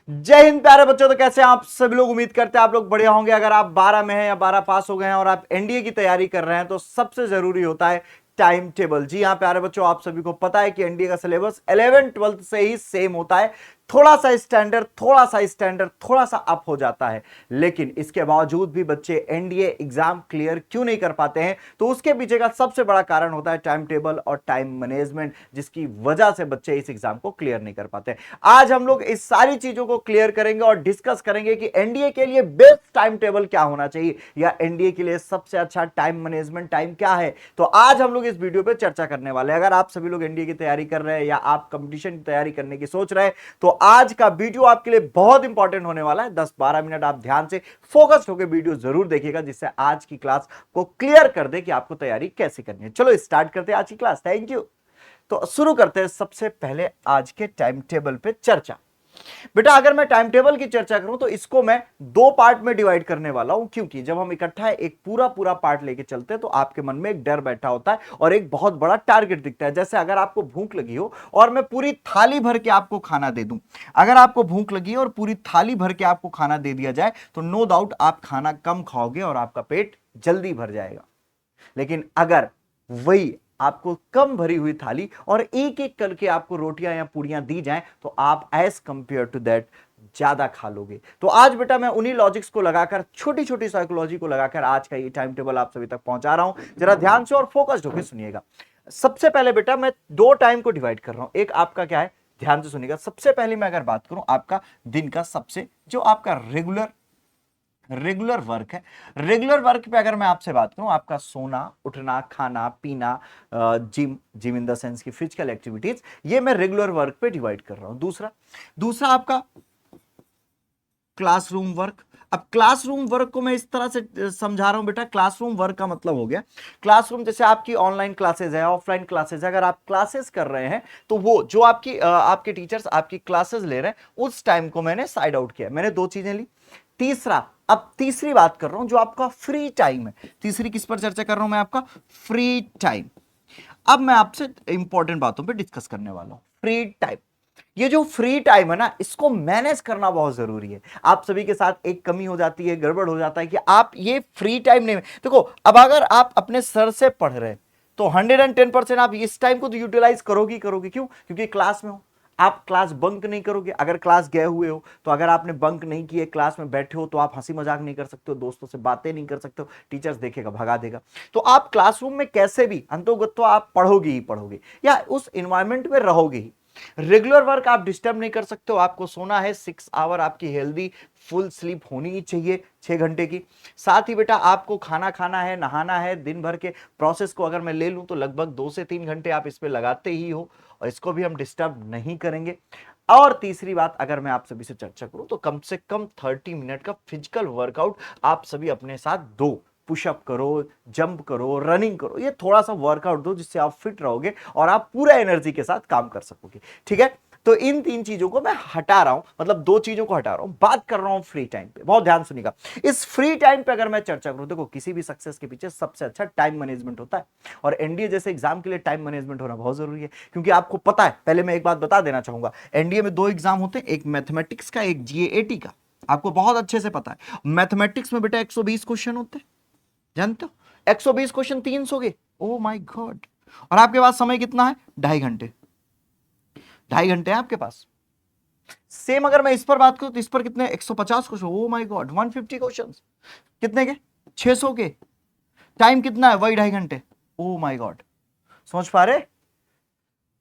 जय हिंद प्यारे बच्चों। तो कैसे हैं आप सभी लोग? उम्मीद करते हैं आप लोग बढ़िया होंगे। अगर आप 12 में हैं या 12 पास हो गए हैं और आप एनडीए की तैयारी कर रहे हैं तो सबसे जरूरी होता है टाइम टेबल। जी हां प्यारे बच्चों, आप सभी को पता है कि एनडीए का सिलेबस 11 12 से ही सेम होता है। थोड़ा सा अप हो जाता है, लेकिन इसके बावजूद भी बच्चे एनडीए एग्जाम क्लियर क्यों नहीं कर पाते हैं? तो उसके पीछे का सबसे बड़ा कारण होता है टाइम टेबल और टाइम मैनेजमेंट, जिसकी वजह से बच्चे इस एग्जाम को क्लियर नहीं कर पाते। आज हम लोग इस सारी चीजों को क्लियर करेंगे और डिस्कस करेंगे कि एनडीए के लिए बेस्ट टाइम टेबल क्या होना चाहिए या एनडीए के लिए सबसे अच्छा टाइम मैनेजमेंट टाइम क्या है। तो आज हम लोग इस वीडियो पे चर्चा करने वाले हैं। अगर आप सभी लोग एनडीए की तैयारी कर रहे हैं या आप कंपटीशन की तैयारी करने की सोच रहे हैं तो आज का वीडियो आपके लिए बहुत इंपॉर्टेंट होने वाला है। 10-12 मिनट आप ध्यान से फोकस्ड होकर वीडियो जरूर देखिएगा, जिससे आज की क्लास को क्लियर कर दे कि आपको तैयारी कैसे करनी है। चलो स्टार्ट करते हैं आज की क्लास। Thank you. तो शुरू करते हैं सबसे पहले आज के टाइम टेबल पे चर्चा। बेटा अगर मैं टाइम टेबल की चर्चा करूं तो इसको मैं दो पार्ट में डिवाइड करने वाला हूं, क्योंकि जब हम इकट्ठा एक पूरा पूरा पार्ट लेके चलते हैं तो आपके मन में एक डर बैठा होता है और एक बहुत बड़ा टारगेट दिखता है। जैसे अगर आपको भूख लगी हो और मैं पूरी थाली भर के आपको खाना दे दूं, अगर आपको भूख लगी है और पूरी थाली भर के आपको खाना दे दिया जाए तो नो डाउट आप खाना कम खाओगे और आपका पेट जल्दी भर जाएगा। लेकिन अगर वही आपको कम भरी हुई थाली और एक एक करके आपको रोटियां या पूड़ियां दी जाएं तो आप एज कंपेयर टू दैट ज्यादा खा लोगे। तो आज बेटा मैं उन्हीं लॉजिक्स को लगाकर, छोटी छोटी साइकोलॉजी को लगाकर आज का ये टाइम टेबल आप सभी तक पहुंचा रहा हूं। जरा ध्यान से और फोकस्ड होकर सुनिएगा। सबसे पहले बेटा मैं दो टाइम को डिवाइड कर रहा हूं। एक आपका क्या है, ध्यान से सुनिएगा। सबसे पहले मैं अगर बात करूं आपका दिन का सबसे जो आपका रेगुलर वर्क है, रेगुलर वर्क पे अगर मैं आपसे बात करूं, आपका सोना, उठना, खाना पीना, जिम इन द सेंस की फिजिकल एक्टिविटीज, ये मैं रेगुलर वर्क पे डिवाइड कर रहा हूं। दूसरा आपका क्लासरूम वर्क। अब क्लासरूम वर्क को मैं इस तरह से समझा रहा हूं बेटा। क्लासरूम वर्क का मतलब हो गया क्लासरूम, जैसे आपकी ऑनलाइन क्लासेस है, ऑफलाइन क्लासेस है, अगर आप क्लासेस कर रहे हैं तो वो जो आपके टीचर्स आपकी क्लासेस ले रहे हैं उस टाइम को मैंने साइड आउट किया। मैंने दो चीजें ली। अब तीसरी बात कर रहा हूं जो आपका फ्री टाइम है। तीसरी किस पर चर्चा कर रहा हूं मैं? आपका फ्री टाइम। अब मैं आपसे इंपॉर्टेंट बातों पे डिस्कस करने वाला हूं। फ्री टाइम, ये जो फ्री टाइम है ना, इसको मैनेज करना बहुत जरूरी है। आप सभी के साथ एक कमी हो जाती है, गड़बड़ हो जाता है कि आप ये फ्री टाइम नहीं। देखो अब अगर आप अपने सर से पढ़ रहे हैं तो 110% आप इस टाइम को तो यूटिलाइज करोगे करोगे। क्यों? क्योंकि क्लास में हो। आप क्लास बंक नहीं करोगे। अगर क्लास गए हुए हो तो अगर आपने बंक नहीं किए, क्लास में बैठे हो, तो आप हंसी मजाक नहीं कर सकते हो, दोस्तों से बातें नहीं कर सकते हो, टीचर्स देखेगा भगा देगा। तो आप क्लासरूम में कैसे भी अंतोगत्वा आप पढ़ोगे ही पढ़ोगे या उस एनवायरमेंट में रहोगे ही। रेगुलर वर्क आप डिस्टर्ब नहीं कर सकते हो। आपको सोना है 6 आवर, आपकी हेल्दी फुल स्लीप होनी ही चाहिए 6 घंटे की। साथ ही बेटा आपको खाना खाना है, नहाना है, दिन भर के प्रोसेस को अगर मैं ले लूं तो लगभग 2 से 3 घंटे आप इस पे लगाते ही हो और इसको भी हम डिस्टर्ब नहीं करेंगे। और तीसरी बात अगर मैं आप सभी से चर्चा करूं तो कम से कम 30 मिनट का फिजिकल वर्कआउट आप सभी अपने साथ दो। पुशअप करो, जंप करो, रनिंग करो, ये थोड़ा सा वर्कआउट दो जिससे आप फिट रहोगे और आप पूरा एनर्जी के साथ काम कर सकोगे। ठीक है, तो इन तीन चीजों को मैं हटा रहा हूं, मतलब दो चीजों को हटा रहा हूं, बात कर रहा हूं फ्री टाइम पे। बहुत ध्यान सुनिएगा। इस फ्री टाइम पे अगर मैं चर्चा करूं, देखो किसी भी सक्सेस के पीछे सबसे अच्छा टाइम मैनेजमेंट होता है और एनडीए जैसे एग्जाम के लिए टाइम मैनेजमेंट होना बहुत जरूरी है। क्योंकि आपको पता है, पहले मैं एक बात बता देना चाहूंगा, एनडीए में दो एग्जाम होते हैं, एक मैथमेटिक्स का, एक जीएएटी का। आपको बहुत अच्छे से पता है। मैथमेटिक्स में बेटा 120 क्वेश्चन होते हैं, जानते हो? 120 क्वेश्चन 300 के। Oh my God. और आपके पास समय कितना है? 2.5 घंटे। 2.5 घंटे है आपके पास। सेम अगर मैं इस पर बात करूं तो इस पर कितने? 150 question. Oh my God, 150 question कितने के? 600 के। टाइम कितना है? वही 2.5 घंटे। ओ माय गॉड, समझ पा रहे?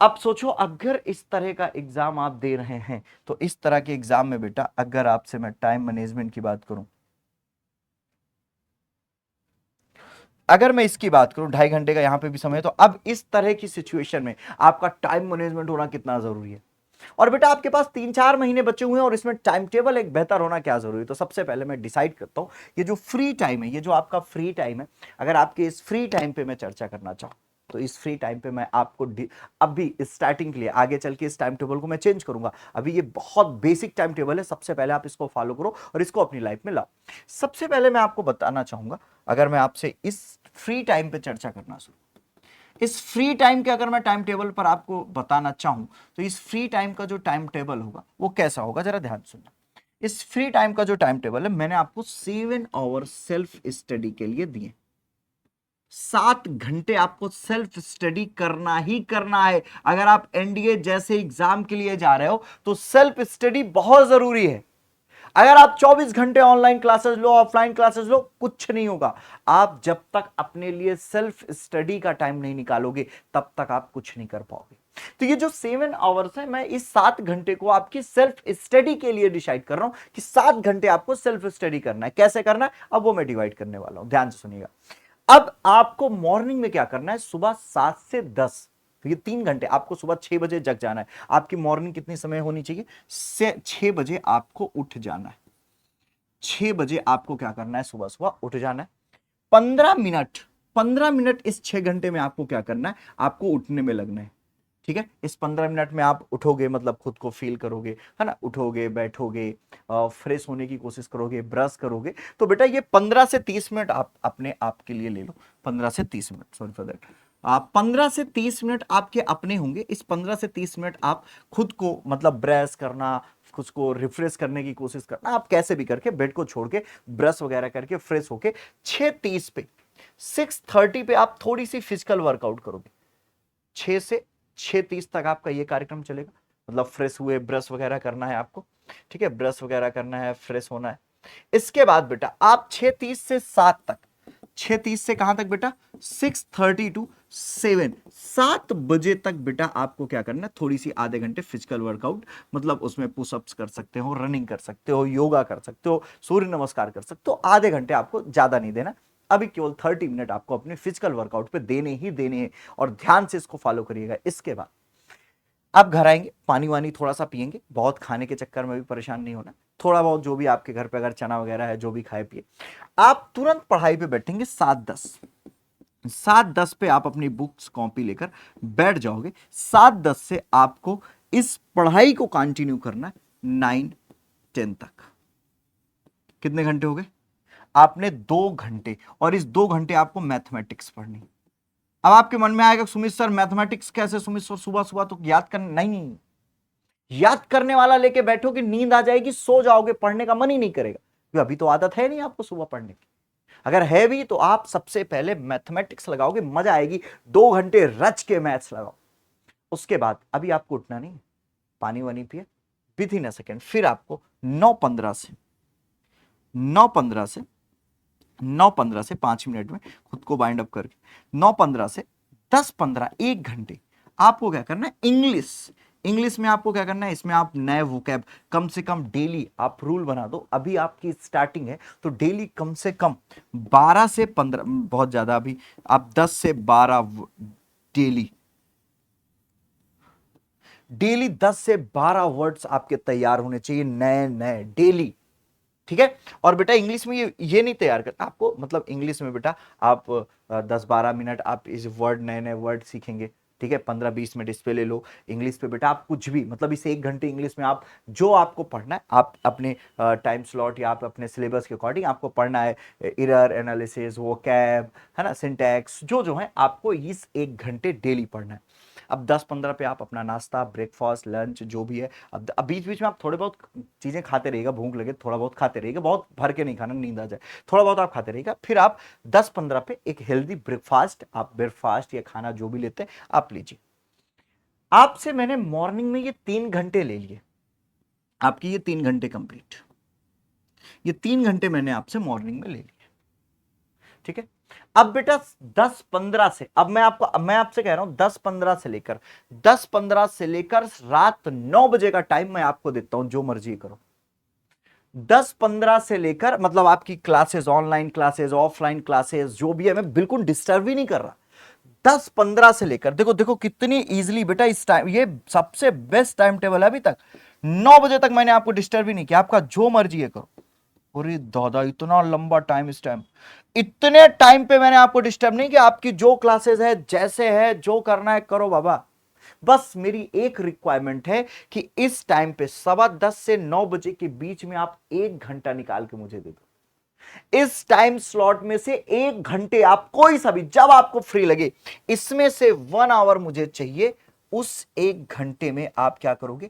अब सोचो अगर इस तरह का एग्जाम आप दे रहे हैं तो इस तरह के एग्जाम में बेटा अगर आपसे मैं टाइम मैनेजमेंट की बात करूं, अगर मैं इसकी बात करूं 2.5 घंटे का यहां पे भी समय है, तो अब इस तरह की सिचुएशन में आपका टाइम मैनेजमेंट होना कितना जरूरी है। और बेटा आपके पास 3-4 महीने बचे हुए हैं और इसमें टाइम टेबल एक बेहतर होना क्या जरूरी है। तो सबसे पहले मैं डिसाइड करता हूं, ये जो फ्री टाइम है, ये जो आपका फ्री टाइम है, अगर आपके इस फ्री टाइम पे मैं चर्चा करना चाहूं तो इस फ्री टाइम पे मैं आपको अभी स्टार्टिंग के लिए, आगे चल के इस टाइम टेबल को मैं चेंज करूंगा। अभी ये बहुत बेसिक टाइम टेबल है, सबसे पहले आप इसको फॉलो करो और इसको अपनी लाइफ में लाओ। सबसे पहले मैं आपको बताना चाहूंगा, अगर मैं आपसे इस फ्री टाइम पे चर्चा करना शुरू, इस फ्री टाइम के अगर मैं टाइम टेबल पर आपको बताना चाहूं तो इस फ्री टाइम का जो टाइम टेबल होगा वो कैसा होगा, जरा ध्यान सुनना। इस फ्री टाइम का जो टाइम टेबल है मैंने आपको 7 आवर सेल्फ स्टडी के लिए दिए। 7 घंटे आपको सेल्फ स्टडी करना ही करना है। अगर आप एनडीए जैसे एग्जाम के लिए जा रहे हो तो सेल्फ स्टडी बहुत जरूरी है। अगर आप 24 घंटे ऑनलाइन क्लासेस लो, ऑफलाइन क्लासेस लो, कुछ नहीं होगा। आप जब तक अपने लिए सेल्फ स्टडी का टाइम नहीं निकालोगे तब तक आप कुछ नहीं कर पाओगे। तो ये जो 7 आवर्स है, मैं इस 7 घंटे को आपकी सेल्फ स्टडी के लिए डिसाइड कर रहा हूं कि 7 घंटे आपको सेल्फ स्टडी करना है। कैसे करना है अब वो मैं डिवाइड करने वाला हूं, ध्यान से सुनिएगा। अब आपको मॉर्निंग में क्या करना है, सुबह 7 से 10, तो ये 3 घंटे आपको सुबह 6 बजे जग जाना है। आपकी मॉर्निंग कितनी समय होनी चाहिए, से 6 बजे आपको उठ जाना है। 6 बजे आपको क्या करना है, सुबह सुबह उठ जाना है। 15 मिनट, 15 मिनट इस 6 घंटे में आपको क्या करना है, आपको उठने में लगना है। ठीक है, इस 15 मिनट में आप उठोगे, मतलब खुद को फील करोगे, है ना, उठोगे, बैठोगे, फ्रेश होने की कोशिश करोगे, ब्रश करोगे। तो बेटा ये 15 से 30 मिनट आप अपने आप के लिए ले लो। 15 से 30 मिनट, सॉरी फॉर दैट। 15 से 30 मिनट आपके अपने होंगे। इस 15 से 30 मिनट आप खुद को, मतलब ब्रश करना, खुद को रिफ्रेश करने की कोशिश करना, आप कैसे भी करके बेड को छोड़ के ब्रश वगैरह करके फ्रेश होके 6:30 पे, 6:30 पे आप थोड़ी सी फिजिकल वर्कआउट करोगे। 6 से 6:30 तक आपका ये कार्यक्रम चलेगा। मतलब फ्रेश हुए, ब्रश वगैरह करना है आपको, ठीक है, ब्रश वगैरह करना है, फ्रेश होना है। इसके बाद बेटा आप 6:30 से 7 तक, 6:30 से कहां तक बेटा, 6:30 टू 7 बजे तक बेटा आपको क्या करना है, थोड़ी सी आधे घंटे फिजिकल वर्कआउट, मतलब उसमें पुशअप्स कर सकते हो, रनिंग कर सकते हो, योगा कर सकते हो, सूर्य नमस्कार कर सकते हो। आधे घंटे आपको ज्यादा नहीं देना, अभी केवल 30 मिनट आपको अपने फिजिकल वर्कआउट पे देने ही देने हैं, और ध्यान से इसको फॉलो करिएगा। इसके बाद आप घर आएंगे, पानी वानी थोड़ा सा पिएंगे, बहुत खाने के चक्कर में भी परेशान नहीं होना, थोड़ा बहुत जो भी आपके घर पे अगर चना वगैरह है जो भी खाए पिए। आप तुरंत पढ़ाई पे बैठेंगे 7:10, 7:10 पे आप अपनी बुक्स कॉपी लेकर बैठ जाओगे। 7:10 से आपको इस पढ़ाई को कंटिन्यू करना है 9-10 तक। कितने घंटे हो गए, आपने 2 घंटे, और इस 2 घंटे आपको मैथमेटिक्स पढ़नी। अब आपके मन में आएगा सुमित सर मैथमेटिक्स कैसे, सुमित सर सुबह सुबह तो याद करना नहीं, याद करने वाला लेके बैठोगे नींद आ जाएगी, सो जाओगे, पढ़ने का मन ही नहीं करेगा, क्योंकि अभी तो आदत है नहीं आपको सुबह पढ़ने की। अगर है भी तो आप सबसे पहले मैथमेटिक्स लगाओगे, मजा आएगी, 2 घंटे रच के मैथ्स लगाओ। उसके बाद अभी आपको उठना नहीं, पानी वानी पिए विद इन अ सेकेंड। फिर आपको 9:15 से 9:15 से 9:15 से 5 मिनट में खुद को बाइंड अप करके 9:15 से 10:15, 1 घंटे आपको क्या करना है, इंग्लिश। इंग्लिश में आपको क्या करना है, इसमें आप नए वोकैब कम से कम डेली आप रूल बना दो। अभी आपकी स्टार्टिंग है तो डेली कम से कम 12 से 15, बहुत ज्यादा, अभी आप 10 से 12 डेली, डेली 10 से 12 वर्ड्स आपके तैयार होने चाहिए, नए नए डेली। ठीक है, और बेटा इंग्लिश में ये नहीं तैयार करता आपको, मतलब इंग्लिश में बेटा आप 10-12 मिनट आप इस वर्ड, नए नए वर्ड सीखेंगे। ठीक है, 15-20 मिनट इस पे ले लो। इंग्लिश पे बेटा आप कुछ भी, मतलब इस 1 घंटे इंग्लिश में आप जो आपको पढ़ना है, आप अपने टाइम स्लॉट या आप अपने सिलेबस के अकॉर्डिंग आपको पढ़ना है। एरर एनालिसिस, वोकैब, है ना, सिंटैक्स, जो जो है आपको इस 1 घंटे डेली पढ़ना है। अब 10-15 पे आप अपना नाश्ता, ब्रेकफास्ट, लंच जो भी है, अब बीच बीच में आप थोड़े बहुत चीजें खाते रहिएगा, भूख लगे थोड़ा बहुत खाते रहिएगा, बहुत भर के नहीं खाना, नींद आ जाए, थोड़ा बहुत आप खाते रहिएगा। फिर आप 10-15 पे एक हेल्दी ब्रेकफास्ट, आप ब्रेकफास्ट या खाना जो भी लेते हैं आप लीजिए। आपसे मैंने मॉर्निंग में ये 3 घंटे ले लिए, आपकी ये 3 घंटे कंप्लीट, ये 3 घंटे मैंने आपसे मॉर्निंग में ले लिए। ठीक है, अब बेटा 10-15 से, अब मैं आपसे कह रहा हूं 10-15 से लेकर रात 9 बजे का टाइम मैं आपको देता हूं, जो मर्जी करो। 10-15 से लेकर, मतलब आपकी classes, online classes, offline classes जो भी है, मैं बिल्कुल डिस्टर्ब ही नहीं कर रहा। 10-15 से लेकर, देखो देखो कितनी इजीली बेटा, इस टाइम ये सबसे बेस्ट टाइम टेबल है अभी तक। 9 बजे तक मैंने आपको डिस्टर्ब ही नहीं किया, आपका जो मर्जी है करो। अरे दादा, इतना लंबा टाइम, इस टाइम, इतने टाइम पे मैंने आपको डिस्टर्ब नहीं किया। आपकी जो क्लासेस है, जैसे है, जो करना है करो बाबा। बस मेरी एक रिक्वायरमेंट है कि इस टाइम पे 10:15 से 9 बजे के बीच में आप 1 घंटा निकाल के मुझे दे दो। इस टाइम स्लॉट में से 1 घंटे आप कोई सा भी, जब आपको फ्री लगे, इसमें से 1 आवर मुझे चाहिए। उस 1 घंटे में आप क्या करोगे,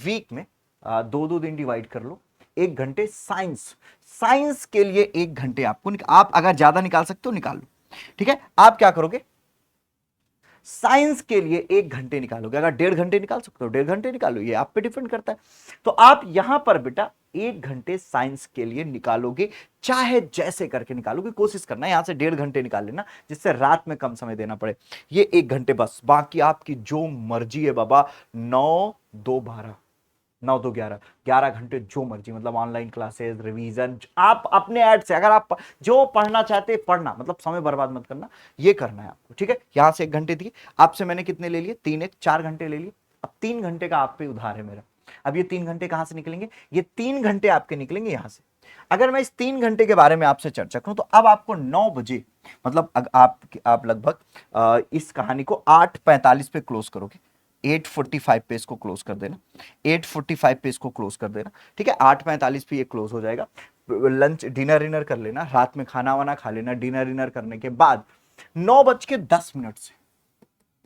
वीक में 2-2 दिन डिवाइड कर लो, 1 घंटे साइंस, साइंस के लिए 1 घंटे आपको आप अगर ज्यादा निकाल सकते हो निकाल लो, ठीक है। आप क्या करोगे, साइंस के लिए 1 घंटे निकालोगे, अगर 1.5 घंटे निकाल सकते हो 1.5 घंटे निकालो, ये आप पे डिपेंड करता है। तो आप यहां पर बेटा 1 घंटे साइंस के लिए निकालोगे, चाहे जैसे करके निकालोगे, कोशिश करना यहां से 1.5 घंटे निकाल लेना, जिससे रात में कम समय देना पड़े। ये 1 घंटे बस, बाकी आपकी जो मर्जी है बाबा, 9 2 12, 9 2 11, 11 घंटे जो मर्जी, मतलब ऑनलाइन क्लासेस, रिवीजन, आप अपने ऐड से अगर आप जो पढ़ना चाहते हैं पढ़ना, मतलब समय बर्बाद मत करना, ये करना है आपको, ठीक है। यहां से 1 घंटे दिए, आपसे मैंने कितने ले लिए, 3 1 4 घंटे ले लिए। अब 3 घंटे का आप पे उधार है मेरा। अब ये 3 घंटे कहां से निकलेंगे, ये 3 घंटे आपके निकलेंगे यहां से। अगर मैं इस 3 घंटे के बारे में आपसे चर्चा करूं, तो अब आपको 9 बजे, मतलब आप लगभग इस कहानी को 8:45 पे क्लोज करोगे, 8:45 पे इसको क्लोज कर देना, 8:45 पे इसको क्लोज कर देना, ठीक है। 8:45 पे ये क्लोज हो जाएगा। लंच डिनर डिनर कर लेना, रात में खाना वाना खा लेना, डिनर डिनर करने के बाद 9:10 से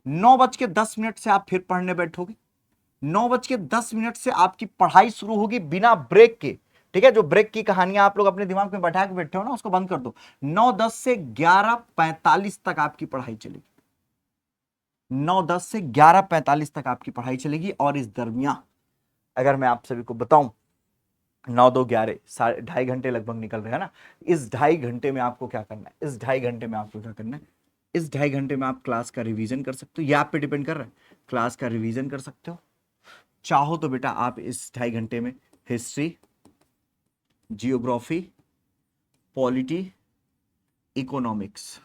9:10 से आप फिर पढ़ने बैठोगे। 9:10 से आपकी पढ़ाई शुरू होगी बिना ब्रेक के, ठीक है। जो ब्रेक की कहानियां आप लोग अपने दिमाग में बैठा के बैठे हो ना, उसको बंद कर दो। 9:10 से 11:45 तक आपकी पढ़ाई चलेगी, 9:10 से 11:45 तक आपकी पढ़ाई चलेगी। और इस दरमियान अगर मैं आप सभी को बताऊं, 9 2 11, 2.5 घंटे लगभग निकल रहे हैं ना, इस 2.5 घंटे में आपको क्या करना है, इस 2.5 घंटे में आपको क्या करना है, इस 2.5 घंटे में आप क्लास का रिवीजन कर सकते हो, ये आप पे डिपेंड कर रहा है, क्लास का रिवीजन कर सकते हो। चाहो तो बेटा आप इस 2.5 घंटे में हिस्ट्री, जियोग्राफी, पॉलिटी, इकोनॉमिक्स,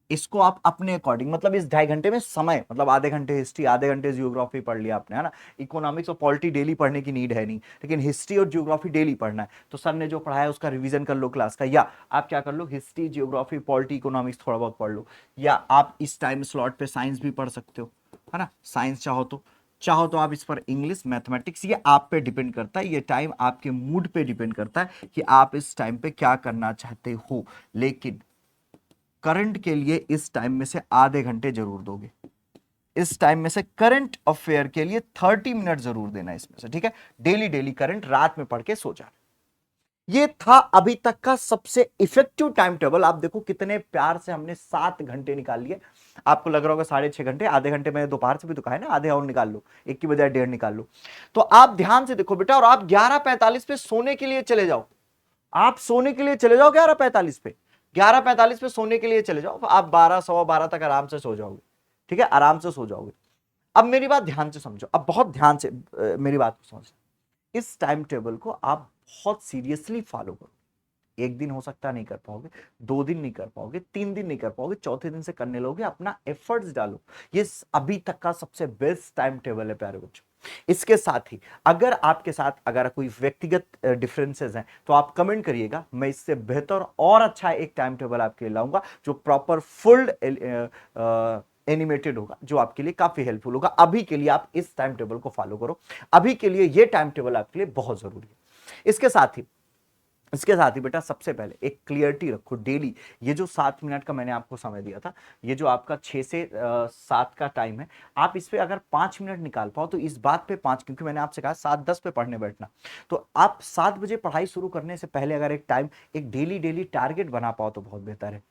इसको आप अपने अकॉर्डिंग, मतलब इस 2.5 घंटे में समय, मतलब आधे घंटे हिस्ट्री, आधे घंटे जियोग्राफी पढ़ लिया आपने, है ना। इकोनॉमिक्स और पॉलिटी डेली पढ़ने की नीड है नहीं, लेकिन हिस्ट्री और जियोग्राफी डेली पढ़ना है, तो सर ने जो पढ़ाया उसका रिवीजन कर लो क्लास का, या आप क्या कर लो, हिस्ट्री, जियोग्राफी, पॉलिटी, इकोनॉमिक्स थोड़ा बहुत पढ़ लो। या आप इस टाइम स्लॉट पे साइंस भी पढ़ सकते हो, है ना, साइंस चाहो तो आप इस पर इंग्लिश, मैथमेटिक्स, ये आप पे डिपेंड करता है, ये टाइम आपके मूड पे डिपेंड करता है कि आप इस टाइम पे क्या करना चाहते हो। लेकिन करंट के लिए इस टाइम में से आधे घंटे जरूर दोगे, इस टाइम में से करंट अफेयर के लिए 30 मिनट जरूर देना इसमें से, ठीक है। डेली डेली करंट रात में पढ़ के सो जाना। ये था अभी तक का सबसे इफेक्टिव टाइम टेबल। आप देखो कितने प्यार से हमने 7 घंटे निकाल लिए। आपको लग रहा होगा 6.5 घंटे, आधे घंटे में दोपहर से भी तो कहा है ना, आधे और निकाल लो, एक की बजाय 1.5 निकाल लो। तो आप ध्यान से देखो बेटा, और आप 11:45 पे सोने के लिए चले जाओ, आप सोने के लिए चले जाओ 11:45 पे, 11:45 पे सोने के लिए चले जाओ, आप 12 12:15 तक आराम से सो जाओगे, ठीक है, आराम से सो जाओगे। अब मेरी बात ध्यान से समझो, अब बहुत ध्यान से मेरी बात को समझो। इस टाइम टेबल को आप बहुत सीरियसली फॉलो करो। एक दिन हो सकता नहीं कर पाओगे, 2 दिन नहीं कर पाओगे, 3 दिन नहीं कर पाओगे, चौथे दिन से करने लोगे, अपना एफर्ट्स डालो। ये अभी तक का सबसे बेस्ट टाइम टेबल है प्यारे बच्चों। इसके साथ ही अगर आपके साथ अगर कोई व्यक्तिगत डिफरेंसेस हैं तो आप कमेंट करिएगा, मैं इससे बेहतर और अच्छा एक टाइम टेबल आपके लिए लाऊंगा, जो प्रॉपर फुल एनिमेटेड होगा, जो आपके लिए काफी हेल्पफुल होगा। अभी के लिए आप इस टाइम टेबल को फॉलो करो, अभी के लिए ये टाइम टेबल आपके लिए बहुत जरूरी है। इसके साथ ही बेटा सबसे पहले एक क्लियरिटी रखो डेली। ये जो 7 मिनट का मैंने आपको समय दिया था, ये जो आपका 6 से 7 का टाइम है, आप इस पे अगर 5 मिनट निकाल पाओ तो इस बात पे 5, क्योंकि मैंने आपसे कहा 7:10 पे पढ़ने बैठना, तो आप 7 बजे पढ़ाई शुरू करने से पहले अगर एक टाइम, एक डेली डेली टारगेट बना पाओ तो बहुत बेहतर है।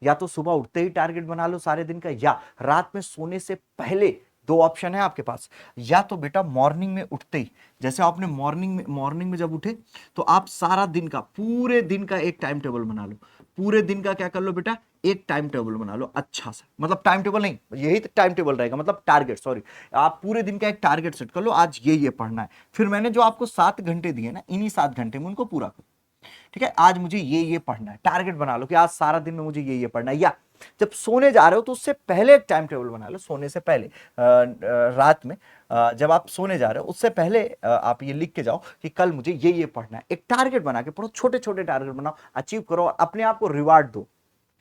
या तो सुबह उठते ही टारगेट बना लो सारे दिन का, या रात में सोने से पहले। दो ऑप्शन है आपके पास, या तो बेटा मॉर्निंग में उठते ही, जैसे आपने मॉर्निंग में जब उठे तो आप सारा दिन का, पूरे दिन का एक टाइम टेबल बना लो। पूरे दिन का क्या कर लो बेटा, एक टाइम टेबल बना लो अच्छा सा, मतलब टाइम टेबल नहीं, यही टाइम टेबल रहेगा, मतलब टारगेट, सॉरी, आप पूरे दिन का एक टारगेट सेट कर लो, आज ये पढ़ना है। फिर मैंने जो आपको 7 घंटे दिए ना, इन्हीं 7 घंटे में उनको पूरा करो, ठीक है। आज मुझे ये पढ़ना है, टारगेट बना लो कि आज सारा दिन में मुझे ये पढ़ना है। या जब सोने जा रहे हो तो उससे पहले एक टाइम टेबल बना लो, सोने से पहले रात में जब आप सोने जा रहे हो उससे पहले आप ये लिख के जाओ कि कल मुझे ये पढ़ना है। एक टारगेट बना के पढ़ो, छोटे छोटे टारगेट बनाओ, अचीव करो और अपने आप को रिवार्ड दो।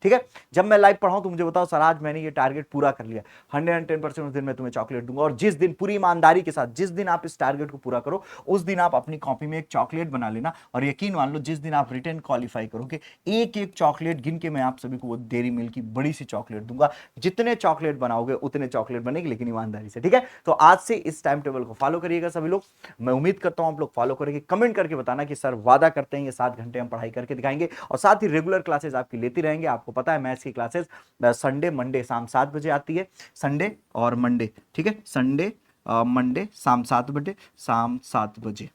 ठीक है। जब मैं लाइव पढ़ाऊं तो मुझे बताओ सर आज मैंने ये टारगेट पूरा कर लिया, 110% उस दिन मैं तुम्हें चॉकलेट दूंगा। और जिस दिन पूरी ईमानदारी के साथ जिस दिन आप इस टारगेट को पूरा करो उस दिन आप अपनी कॉपी में एक चॉकलेट बना लेना, और यकीन मान लो जिस दिन आप रिटर्न क्वालिफाई करोगे एक एक चॉकलेट गिन के मैं आप सभी को वो डेयरी मिल्क की बड़ी सी चॉकलेट दूंगा। जितने चॉकलेट बनाओगे उतने चॉकलेट बनेगी, लेकिन ईमानदारी से, ठीक है। तो आज से इस टाइम टेबल को फॉलो करिएगा सभी लोग, मैं उम्मीद करता हूं आप लोग फॉलो करेंगे। कमेंट करके बताना कि सर वादा करते हैं ये 7 घंटे हम पढ़ाई करके दिखाएंगे, और साथ ही रेगुलर क्लासेस आपकी लेती रहेंगे। आपको पता है मैथ्स की क्लासेस संडे मंडे शाम 7 बजे आती है, संडे और मंडे, ठीक है। संडे मंडे शाम 7 बजे,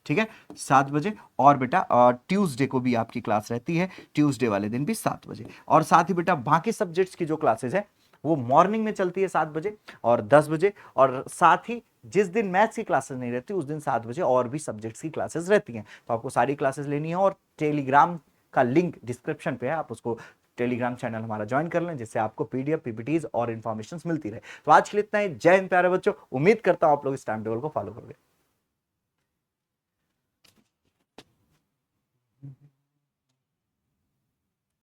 ठीक है, 7 बजे। और बेटा ट्यूसडे को भी आपकी क्लास रहती है, ट्यूसडे वाले दिन भी 7 बजे। और साथ ही बेटा बाकी सब्जेक्ट्स की जो क्लासेस है वो मॉर्निंग में चलती है 7 बजे और 10 बजे। और साथ ही जिस दिन मैथ्स की क्लासेस नहीं रहती उस दिन 7 बजे और भी सब्जेक्ट्स की क्लासेस रहती हैं। तो आपको सारी क्लासेस लेनी है, और टेलीग्राम का लिंक डिस्क्रिप्शन पे है, आप उसको टेलीग्राम चैनल हमारा ज्वाइन कर लें, जिससे आपको पीडीएफ पीपीटीज और इन्फॉर्मेशन मिलती रहे। तो आज के लिए इतना ही। जय हिंद प्यारे बच्चों, उम्मीद करता हूं आप लोग इस टाइम टेबल को फॉलो करोगे।